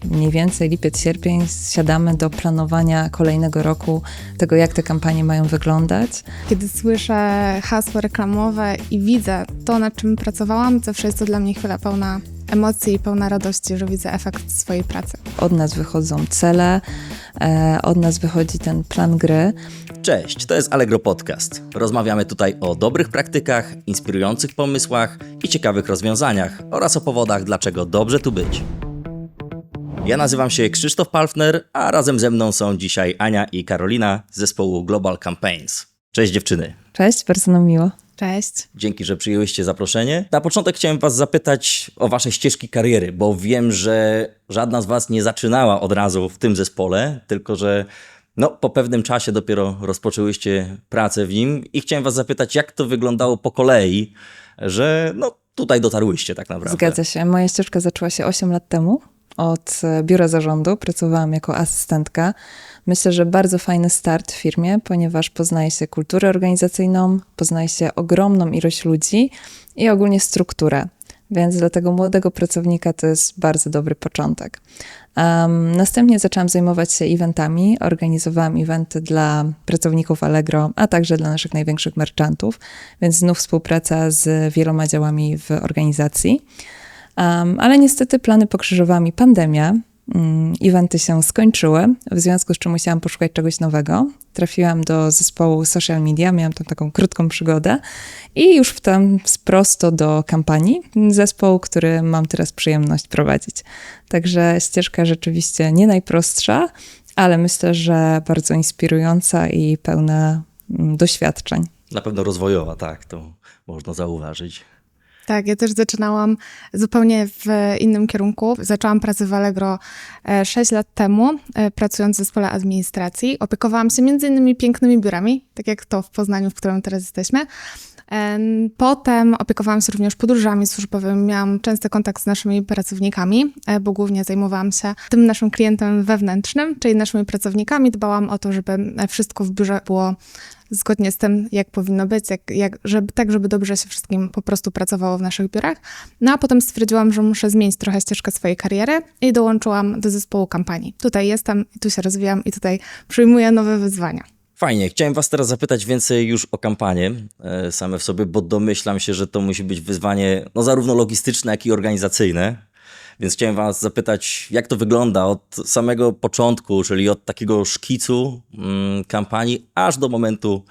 Mniej więcej lipiec, sierpień siadamy do planowania kolejnego roku, tego jak te kampanie mają wyglądać. Kiedy słyszę hasło reklamowe i widzę to, nad czym pracowałam, zawsze jest to dla mnie chwila pełna emocji i pełna radości, że widzę efekt swojej pracy. Od nas wychodzą cele, od nas wychodzi ten plan gry. Cześć, to jest Allegro Podcast. Rozmawiamy tutaj o dobrych praktykach, inspirujących pomysłach i ciekawych rozwiązaniach oraz o powodach, dlaczego dobrze tu być. Ja nazywam się Krzysztof Palfner, a razem ze mną są dzisiaj Ania i Karolina z zespołu Global Campaigns. Cześć dziewczyny. Cześć, bardzo nam miło. Cześć. Dzięki, że przyjęłyście zaproszenie. Na początek chciałem was zapytać o wasze ścieżki kariery, bo wiem, że żadna z was nie zaczynała od razu w tym zespole, tylko że po pewnym czasie dopiero rozpoczęłyście pracę w nim i chciałem was zapytać, jak to wyglądało po kolei, że tutaj dotarłyście tak naprawdę. Zgadza się. Moja ścieżka zaczęła się 8 lat temu. Od biura zarządu pracowałam jako asystentka. Myślę, że bardzo fajny start w firmie, ponieważ poznaje się kulturę organizacyjną, poznaje się ogromną ilość ludzi i ogólnie strukturę. Więc dla tego młodego pracownika to jest bardzo dobry początek. Następnie zaczęłam zajmować się eventami. Organizowałam eventy dla pracowników Allegro, a także dla naszych największych merchantów, więc znów współpraca z wieloma działami w organizacji. Ale niestety plany pokrzyżowała mi pandemia. Eventy się skończyły, w związku z czym musiałam poszukać czegoś nowego. Trafiłam do zespołu social media, miałam tam taką krótką przygodę i już prosto do kampanii, zespołu, który mam teraz przyjemność prowadzić. Także ścieżka rzeczywiście nie najprostsza, ale myślę, że bardzo inspirująca i pełna doświadczeń. Na pewno rozwojowa, tak, to można zauważyć. Tak, ja też zaczynałam zupełnie w innym kierunku. Zaczęłam pracę w Allegro 6 lat temu, pracując w zespole administracji. Opiekowałam się między innymi pięknymi biurami, tak jak to w Poznaniu, w którym teraz jesteśmy. Potem opiekowałam się również podróżami służbowymi. Miałam częsty kontakt z naszymi pracownikami, bo głównie zajmowałam się tym naszym klientem wewnętrznym, czyli naszymi pracownikami. Dbałam o to, żeby wszystko w biurze było zgodnie z tym, jak powinno być, żeby dobrze się wszystkim po prostu pracowało w naszych biurach. A potem stwierdziłam, że muszę zmienić trochę ścieżkę swojej kariery i dołączyłam do zespołu kampanii. Tutaj jestem i tu się rozwijam i tutaj przyjmuję nowe wyzwania. Fajnie. Chciałem was teraz zapytać więcej już o kampanię same w sobie, bo domyślam się, że to musi być wyzwanie zarówno logistyczne, jak i organizacyjne. Więc chciałem was zapytać, jak to wygląda od samego początku, czyli od takiego szkicu kampanii, aż do momentu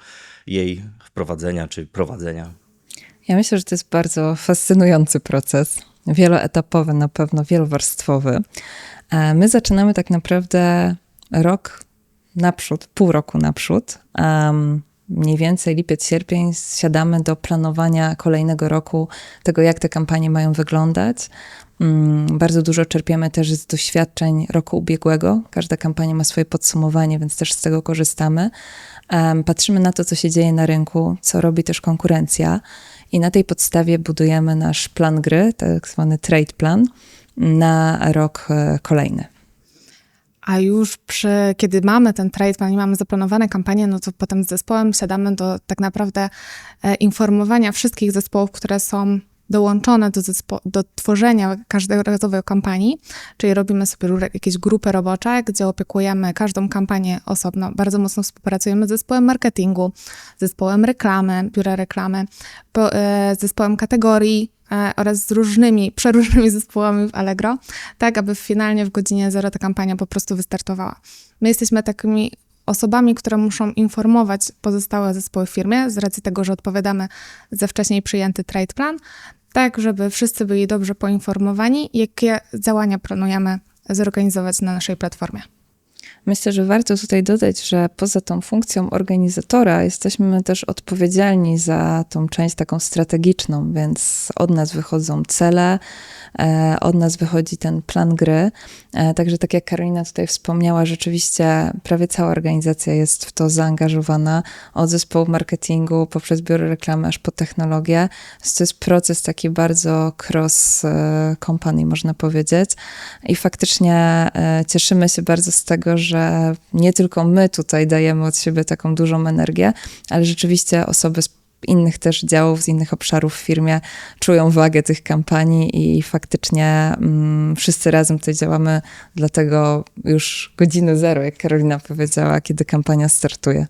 jej wprowadzenia czy prowadzenia. Ja myślę, że to jest bardzo fascynujący proces, wieloetapowy, na pewno wielowarstwowy. My zaczynamy tak naprawdę rok naprzód, pół roku naprzód. Mniej więcej lipiec, sierpień siadamy do planowania kolejnego roku, tego jak te kampanie mają wyglądać. Bardzo dużo czerpiemy też z doświadczeń roku ubiegłego. Każda kampania ma swoje podsumowanie, więc też z tego korzystamy. Patrzymy na to, co się dzieje na rynku, co robi też konkurencja i na tej podstawie budujemy nasz plan gry, tak zwany trade plan, na rok kolejny. A już kiedy mamy ten trade plan i mamy zaplanowane kampanie, to potem z zespołem siadamy do tak naprawdę informowania wszystkich zespołów, które są dołączone do tworzenia każdorazowej kampanii, czyli robimy sobie jakieś grupy robocze, gdzie opiekujemy każdą kampanię osobno. Bardzo mocno współpracujemy z zespołem marketingu, zespołem reklamy, biura reklamy, zespołem kategorii oraz z przeróżnymi zespołami w Allegro, tak aby finalnie w godzinie 0 ta kampania po prostu wystartowała. My jesteśmy takimi osobami, które muszą informować pozostałe zespoły w firmie z racji tego, że odpowiadamy za wcześniej przyjęty trade plan, tak żeby wszyscy byli dobrze poinformowani, jakie działania planujemy zorganizować na naszej platformie. Myślę, że warto tutaj dodać, że poza tą funkcją organizatora jesteśmy też odpowiedzialni za tą część taką strategiczną, więc od nas wychodzą cele, od nas wychodzi ten plan gry. Także tak jak Karolina tutaj wspomniała, rzeczywiście prawie cała organizacja jest w to zaangażowana, od zespołu marketingu, poprzez biuro reklamy, aż po technologię. To jest proces taki bardzo cross company, można powiedzieć. I faktycznie cieszymy się bardzo z tego, że nie tylko my tutaj dajemy od siebie taką dużą energię, ale rzeczywiście osoby innych też działów, z innych obszarów w firmie czują wagę tych kampanii i faktycznie wszyscy razem tutaj działamy, dlatego już godziny zero, jak Karolina powiedziała, kiedy kampania startuje.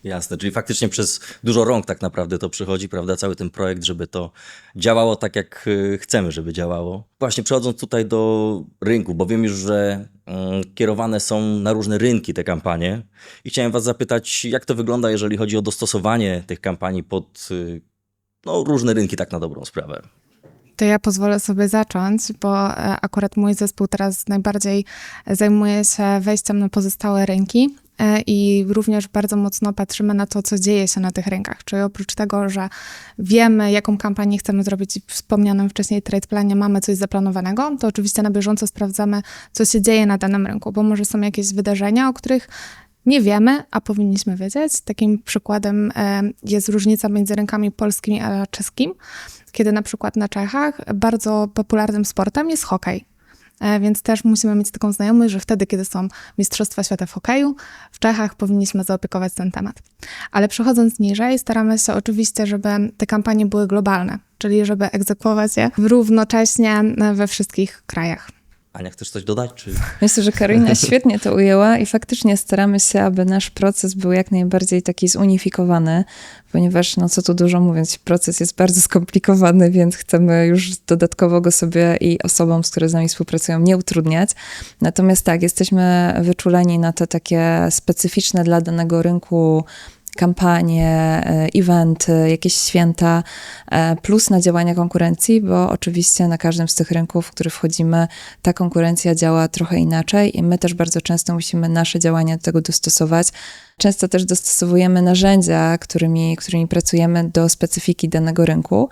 Jasne, czyli faktycznie przez dużo rąk tak naprawdę to przychodzi, prawda, cały ten projekt, żeby to działało tak, jak chcemy, żeby działało. Właśnie przechodząc tutaj do rynku, bo wiem już, że kierowane są na różne rynki te kampanie i chciałem was zapytać, jak to wygląda, jeżeli chodzi o dostosowanie tych kampanii pod różne rynki, tak na dobrą sprawę. To ja pozwolę sobie zacząć, bo akurat mój zespół teraz najbardziej zajmuje się wejściem na pozostałe rynki i również bardzo mocno patrzymy na to, co dzieje się na tych rynkach. Czyli oprócz tego, że wiemy, jaką kampanię chcemy zrobić w wspomnianym wcześniej trade planie, mamy coś zaplanowanego, to oczywiście na bieżąco sprawdzamy, co się dzieje na danym rynku, bo może są jakieś wydarzenia, o których nie wiemy, a powinniśmy wiedzieć. Takim przykładem jest różnica między rynkami polskim a czeskim, kiedy na przykład na Czechach bardzo popularnym sportem jest hokej. Więc też musimy mieć taką znajomość, że wtedy, kiedy są Mistrzostwa Świata w hokeju, w Czechach powinniśmy zaopiekować ten temat. Ale przechodząc niżej, staramy się oczywiście, żeby te kampanie były globalne, czyli żeby egzekwować je równocześnie we wszystkich krajach. Ania, chcesz coś dodać? Czy... Myślę, że Karolina świetnie to ujęła i faktycznie staramy się, aby nasz proces był jak najbardziej taki zunifikowany, ponieważ, co tu dużo mówiąc, proces jest bardzo skomplikowany, więc chcemy już dodatkowo go sobie i osobom, z które z nami współpracują, nie utrudniać. Natomiast tak, jesteśmy wyczuleni na te takie specyficzne dla danego rynku kampanie, eventy, jakieś święta, plus na działania konkurencji, bo oczywiście na każdym z tych rynków, w który wchodzimy, ta konkurencja działa trochę inaczej i my też bardzo często musimy nasze działania do tego dostosować. Często też dostosowujemy narzędzia, którymi pracujemy do specyfiki danego rynku.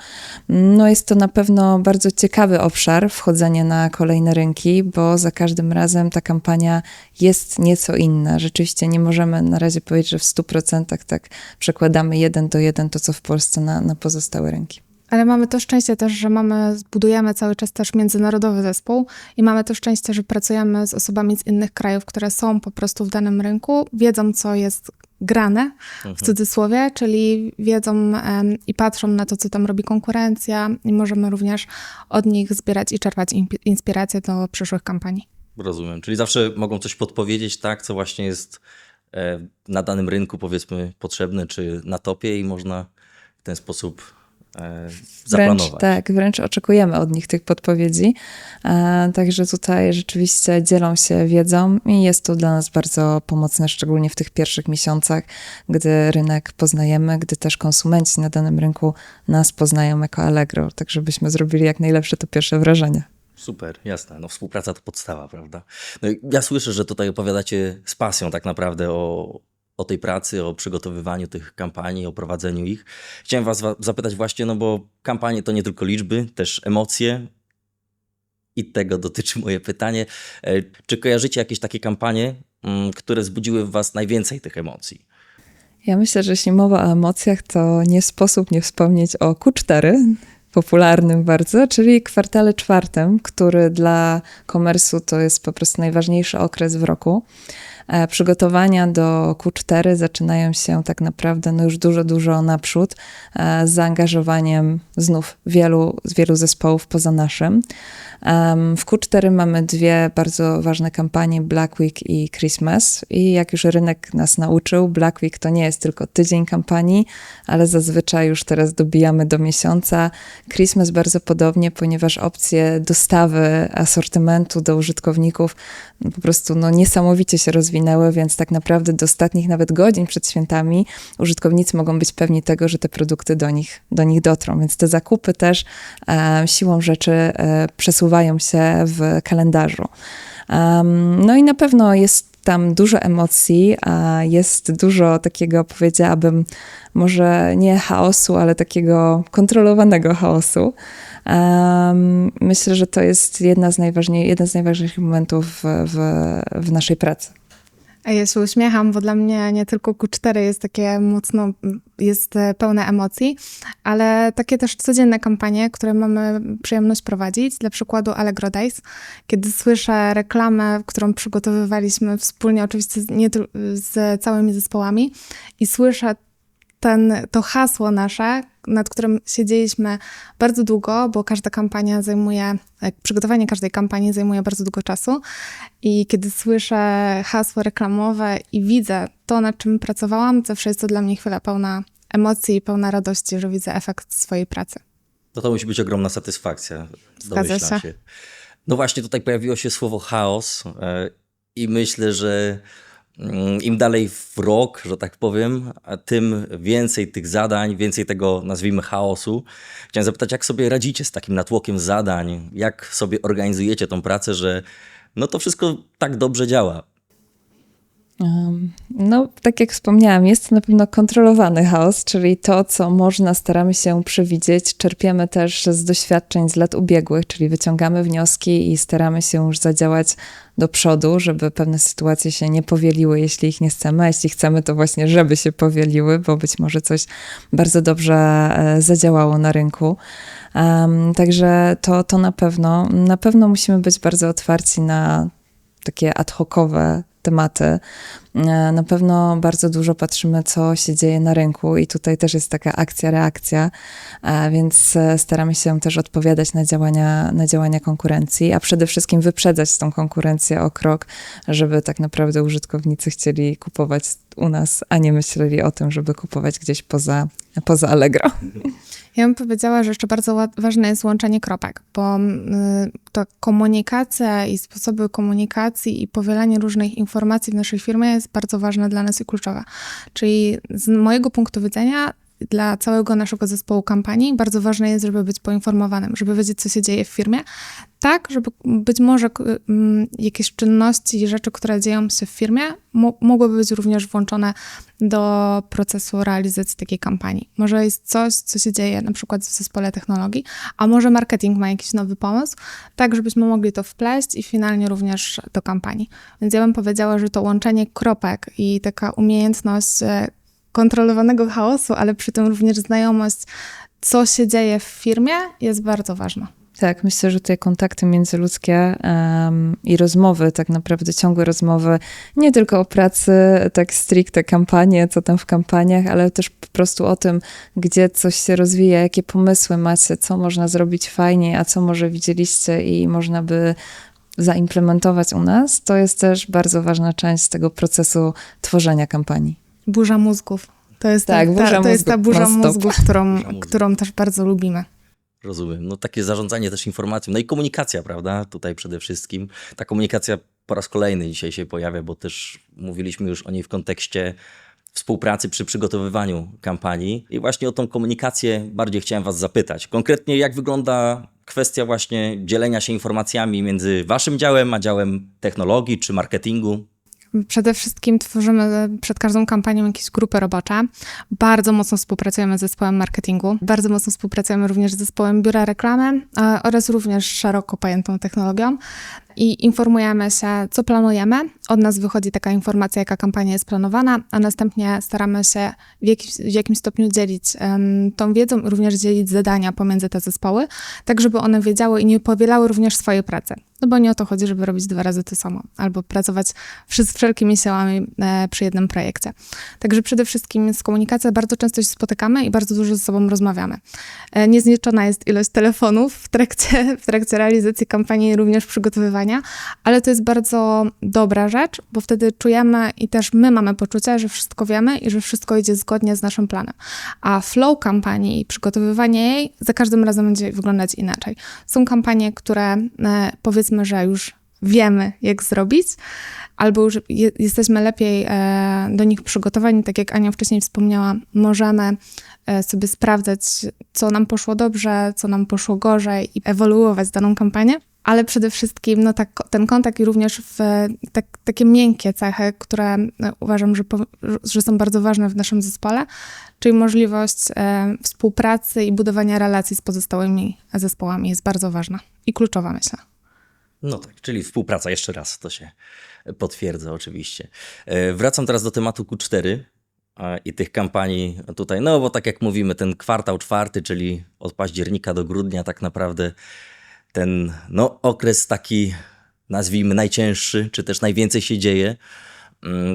Jest to na pewno bardzo ciekawy obszar wchodzenia na kolejne rynki, bo za każdym razem ta kampania jest nieco inna. Rzeczywiście nie możemy na razie powiedzieć, że w 100% tak przekładamy 1:1 to, co w Polsce na pozostałe rynki. Ale mamy to szczęście też, że budujemy cały czas też międzynarodowy zespół i mamy to szczęście, że pracujemy z osobami z innych krajów, które są po prostu w danym rynku, wiedzą, co jest grane, w cudzysłowie, czyli wiedzą i patrzą na to, co tam robi konkurencja i możemy również od nich zbierać i czerpać inspiracje do przyszłych kampanii. Rozumiem, czyli zawsze mogą coś podpowiedzieć, tak, co właśnie jest na danym rynku, powiedzmy, potrzebne, czy na topie i można w ten sposób zaplanować. Wręcz oczekujemy od nich tych podpowiedzi. Także tutaj rzeczywiście dzielą się wiedzą i jest to dla nas bardzo pomocne, szczególnie w tych pierwszych miesiącach, gdy rynek poznajemy, gdy też konsumenci na danym rynku nas poznają jako Allegro, tak żebyśmy zrobili jak najlepsze to pierwsze wrażenie. Super, jasne. Współpraca to podstawa, prawda? Ja słyszę, że tutaj opowiadacie z pasją tak naprawdę o tej pracy, o przygotowywaniu tych kampanii, o prowadzeniu ich. Chciałem was zapytać właśnie, bo kampanie to nie tylko liczby, też emocje i tego dotyczy moje pytanie. Czy kojarzycie jakieś takie kampanie, które wzbudziły w was najwięcej tych emocji? Ja myślę, że jeśli mowa o emocjach, to nie sposób nie wspomnieć o Q4, popularnym bardzo, czyli kwartale czwartym, który dla komersu to jest po prostu najważniejszy okres w roku. Przygotowania do Q4 zaczynają się tak naprawdę już dużo naprzód z zaangażowaniem znów wielu zespołów poza naszym. W Q4 mamy dwie bardzo ważne kampanie, Black Week i Christmas. I jak już rynek nas nauczył, Black Week to nie jest tylko tydzień kampanii, ale zazwyczaj już teraz dobijamy do miesiąca. Christmas bardzo podobnie, ponieważ opcje dostawy asortymentu do użytkowników po prostu niesamowicie się rozwinęły, więc tak naprawdę do ostatnich nawet godzin przed świętami użytkownicy mogą być pewni tego, że te produkty do nich dotrą. Więc te zakupy też siłą rzeczy przesuwają się w kalendarzu. I na pewno jest tam dużo emocji, a jest dużo takiego, powiedziałabym, może nie chaosu, ale takiego kontrolowanego chaosu. Myślę, że to jest jeden z najważniejszych momentów w naszej pracy. A ja się uśmiecham, bo dla mnie nie tylko Q4 jest takie mocno, jest pełne emocji, ale takie też codzienne kampanie, które mamy przyjemność prowadzić. Dla przykładu Allegro Days, kiedy słyszę reklamę, którą przygotowywaliśmy wspólnie, oczywiście z całymi zespołami i słyszę to hasło nasze, nad którym siedzieliśmy bardzo długo, bo każda kampania przygotowanie każdej kampanii zajmuje bardzo długo czasu. I kiedy słyszę hasło reklamowe i widzę to, nad czym pracowałam, zawsze jest to dla mnie chwila pełna emocji i pełna radości, że widzę efekt swojej pracy. To musi być ogromna satysfakcja. Zgadza Domyślam się. No właśnie, tutaj pojawiło się słowo chaos i myślę, że im dalej w rok, że tak powiem, tym więcej tych zadań, więcej tego, nazwijmy, chaosu. Chciałem zapytać, jak sobie radzicie z takim natłokiem zadań? Jak sobie organizujecie tą pracę, że no to wszystko tak dobrze działa? No, tak jak wspomniałam, jest to na pewno kontrolowany chaos, czyli to, co można, staramy się przewidzieć. Czerpiemy też z doświadczeń z lat ubiegłych, czyli wyciągamy wnioski i staramy się już zadziałać do przodu, żeby pewne sytuacje się nie powieliły, jeśli ich nie chcemy, a jeśli chcemy, to właśnie, żeby się powieliły, bo być może coś bardzo dobrze zadziałało na rynku. Także to na pewno musimy być bardzo otwarci na takie ad hocowe tematy. Na pewno bardzo dużo patrzymy, co się dzieje na rynku i tutaj też jest taka akcja, reakcja, więc staramy się też odpowiadać na działania konkurencji, a przede wszystkim wyprzedzać tą konkurencję o krok, żeby tak naprawdę użytkownicy chcieli kupować u nas, a nie myśleli o tym, żeby kupować gdzieś poza Allegro. Ja bym powiedziała, że jeszcze bardzo ważne jest łączenie kropek, bo ta komunikacja i sposoby komunikacji i powielanie różnych informacji w naszej firmie jest bardzo ważne dla nas i kluczowe. Czyli z mojego punktu widzenia dla całego naszego zespołu kampanii bardzo ważne jest, żeby być poinformowanym, żeby wiedzieć, co się dzieje w firmie, tak, żeby być może jakieś czynności i rzeczy, które dzieją się w firmie, mogłyby być również włączone do procesu realizacji takiej kampanii. Może jest coś, co się dzieje na przykład w zespole technologii, a może marketing ma jakiś nowy pomysł, tak, żebyśmy mogli to wpleść i finalnie również do kampanii. Więc ja bym powiedziała, że to łączenie kropek i taka umiejętność kontrolowanego chaosu, ale przy tym również znajomość, co się dzieje w firmie, jest bardzo ważna. Tak, myślę, że tutaj kontakty międzyludzkie i rozmowy, tak naprawdę ciągłe rozmowy, nie tylko o pracy, tak stricte kampanie, co tam w kampaniach, ale też po prostu o tym, gdzie coś się rozwija, jakie pomysły macie, co można zrobić fajniej, a co może widzieliście i można by zaimplementować u nas, to jest też bardzo ważna część tego procesu tworzenia kampanii. Burza mózgów. To jest ta burza mózgów, którą też bardzo lubimy. Rozumiem. No takie zarządzanie też informacją. No i komunikacja, prawda? Tutaj przede wszystkim. Ta komunikacja po raz kolejny dzisiaj się pojawia, bo też mówiliśmy już o niej w kontekście współpracy przy przygotowywaniu kampanii. I właśnie o tą komunikację bardziej chciałem was zapytać. Konkretnie jak wygląda kwestia właśnie dzielenia się informacjami między waszym działem, a działem technologii czy marketingu? Przede wszystkim tworzymy przed każdą kampanią jakieś grupy robocze. Bardzo mocno współpracujemy z zespołem marketingu. Bardzo mocno współpracujemy również z zespołem biura reklamy oraz również szeroko pojętą technologią. I informujemy się, co planujemy. Od nas wychodzi taka informacja, jaka kampania jest planowana, a następnie staramy się w jakimś stopniu dzielić tą wiedzą i również dzielić zadania pomiędzy te zespoły, tak żeby one wiedziały i nie powielały również swojej pracy. No bo nie o to chodzi, żeby robić 2 razy to samo, albo pracować wszelkimi siłami przy jednym projekcie. Także przede wszystkim z komunikacji bardzo często się spotykamy i bardzo dużo ze sobą rozmawiamy. Niezliczona jest ilość telefonów w trakcie realizacji kampanii, również przygotowywania, ale to jest bardzo dobra rzecz, bo wtedy czujemy i też my mamy poczucie, że wszystko wiemy i że wszystko idzie zgodnie z naszym planem. A flow kampanii i przygotowywanie jej za każdym razem będzie wyglądać inaczej. Są kampanie, które powiedzmy, że już wiemy, jak zrobić, albo już jesteśmy lepiej do nich przygotowani, tak jak Ania wcześniej wspomniała, możemy sobie sprawdzać, co nam poszło dobrze, co nam poszło gorzej i ewoluować daną kampanię, ale przede wszystkim no, ten kontakt i również takie miękkie cechy, które uważam, że są bardzo ważne w naszym zespole, czyli możliwość współpracy i budowania relacji z pozostałymi zespołami jest bardzo ważna i kluczowa, myślę. No tak, czyli współpraca, jeszcze raz to się potwierdza oczywiście. Wracam teraz do tematu Q4 i tych kampanii tutaj, no bo tak jak mówimy, ten kwartał 4, czyli od października do grudnia tak naprawdę ten okres taki, nazwijmy, najcięższy, czy też najwięcej się dzieje.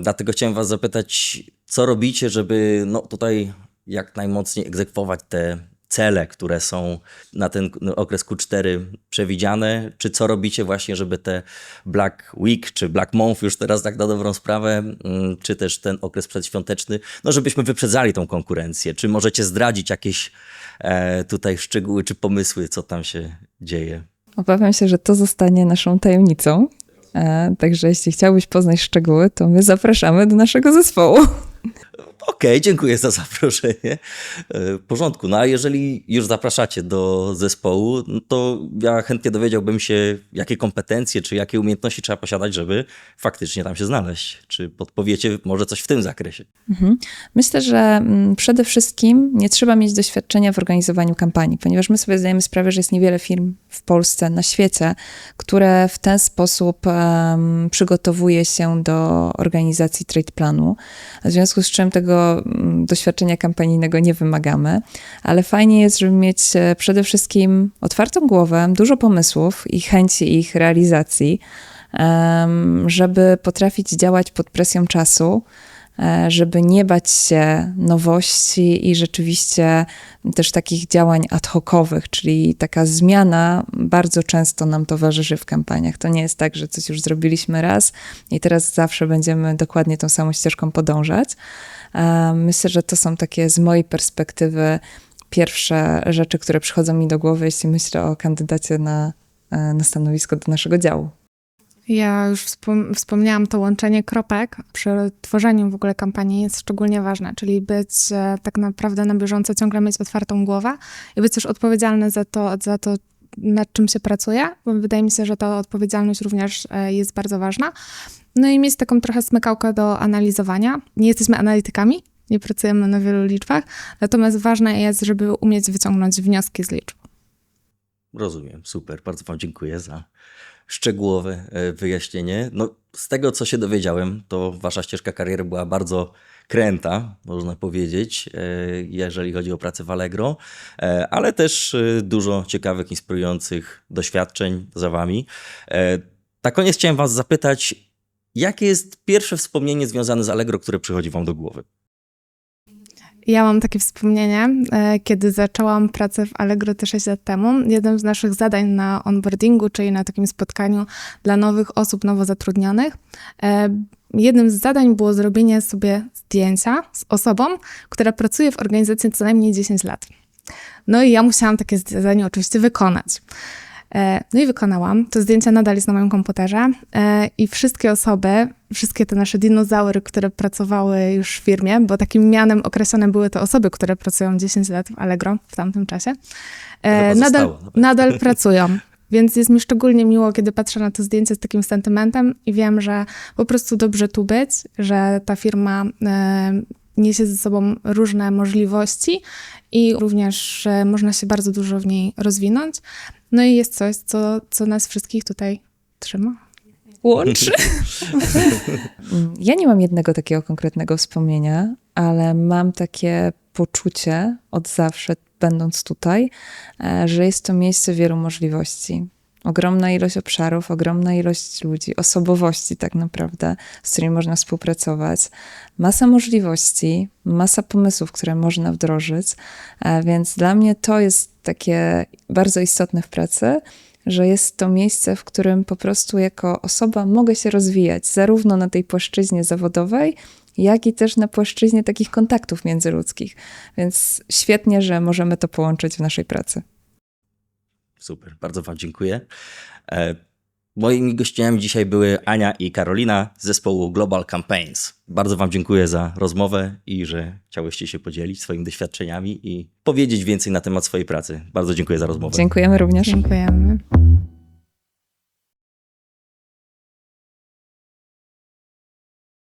Dlatego chciałem was zapytać, co robicie, żeby tutaj jak najmocniej egzekwować te cele, które są na ten okres Q4 przewidziane? Czy co robicie właśnie, żeby te Black Week, czy Black Month już teraz tak na dobrą sprawę, czy też ten okres przedświąteczny, no żebyśmy wyprzedzali tą konkurencję? Czy możecie zdradzić jakieś tutaj szczegóły, czy pomysły, co tam się dzieje? Obawiam się, że to zostanie naszą tajemnicą. Także jeśli chciałbyś poznać szczegóły, to my zapraszamy do naszego zespołu. Okej, dziękuję za zaproszenie. W porządku. No a jeżeli już zapraszacie do zespołu, no to ja chętnie dowiedziałbym się, jakie kompetencje czy jakie umiejętności trzeba posiadać, żeby faktycznie tam się znaleźć. Czy podpowiecie może coś w tym zakresie? Myślę, że przede wszystkim nie trzeba mieć doświadczenia w organizowaniu kampanii, ponieważ my sobie zdajemy sprawę, że jest niewiele firm w Polsce, na świecie, które w ten sposób przygotowuje się do organizacji trade planu. W związku z czym tego doświadczenia kampanijnego nie wymagamy, ale fajnie jest, żeby mieć przede wszystkim otwartą głowę, dużo pomysłów i chęci ich realizacji, żeby potrafić działać pod presją czasu, żeby nie bać się nowości i rzeczywiście też takich działań ad hocowych, czyli taka zmiana bardzo często nam towarzyszy w kampaniach. To nie jest tak, że coś już zrobiliśmy raz i teraz zawsze będziemy dokładnie tą samą ścieżką podążać. Myślę, że to są takie z mojej perspektywy pierwsze rzeczy, które przychodzą mi do głowy, jeśli myślę o kandydacie na stanowisko do naszego działu. Ja już wspomniałam, to łączenie kropek przy tworzeniu w ogóle kampanii jest szczególnie ważne, czyli być tak naprawdę na bieżąco, ciągle mieć otwartą głowę i być też odpowiedzialny za to, nad czym się pracuje, bo wydaje mi się, że ta odpowiedzialność również jest bardzo ważna. No i mieć taką trochę smykałkę do analizowania. Nie jesteśmy analitykami, nie pracujemy na wielu liczbach, natomiast ważne jest, żeby umieć wyciągnąć wnioski z liczb. Rozumiem, super. Bardzo wam dziękuję za szczegółowe wyjaśnienie. No, z tego, co się dowiedziałem, to wasza ścieżka kariery była bardzo kręta, można powiedzieć, jeżeli chodzi o pracę w Allegro, ale też dużo ciekawych, inspirujących doświadczeń za wami. Na koniec chciałem was zapytać, jakie jest pierwsze wspomnienie związane z Allegro, które przychodzi wam do głowy? Ja mam takie wspomnienie, kiedy zaczęłam pracę w Allegro te 6 lat temu. Jednym z naszych zadań na onboardingu, czyli na takim spotkaniu dla nowych osób, nowo zatrudnionych, jednym z zadań było zrobienie sobie zdjęcia z osobą, która pracuje w organizacji co najmniej 10 lat. No i ja musiałam takie zadanie oczywiście wykonać. No i wykonałam. To zdjęcie nadal jest na moim komputerze i wszystkie osoby, wszystkie te nasze dinozaury, które pracowały już w firmie, bo takim mianem określone były te osoby, które pracują 10 lat w Allegro w tamtym czasie, nadal pracują. Więc jest mi szczególnie miło, kiedy patrzę na to zdjęcie z takim sentymentem i wiem, że po prostu dobrze tu być, że ta firma niesie ze sobą różne możliwości i również można się bardzo dużo w niej rozwinąć. No i jest coś, co nas wszystkich tutaj trzyma. Łączy. Ja nie mam jednego takiego konkretnego wspomnienia, ale mam takie poczucie od zawsze, będąc tutaj, że jest to miejsce wielu możliwości. Ogromna ilość obszarów, ogromna ilość ludzi, osobowości tak naprawdę, z którymi można współpracować. Masa możliwości, masa pomysłów, które można wdrożyć, więc dla mnie to jest takie bardzo istotne w pracy, że jest to miejsce, w którym po prostu jako osoba mogę się rozwijać, zarówno na tej płaszczyźnie zawodowej, jak i też na płaszczyźnie takich kontaktów międzyludzkich. Więc świetnie, że możemy to połączyć w naszej pracy. Super, bardzo wam dziękuję. Moimi gościniami dzisiaj były Ania i Karolina z zespołu Global Campaigns. Bardzo wam dziękuję za rozmowę i że chciałyście się podzielić swoimi doświadczeniami i powiedzieć więcej na temat swojej pracy. Bardzo dziękuję za rozmowę. Dziękujemy również. Dziękujemy.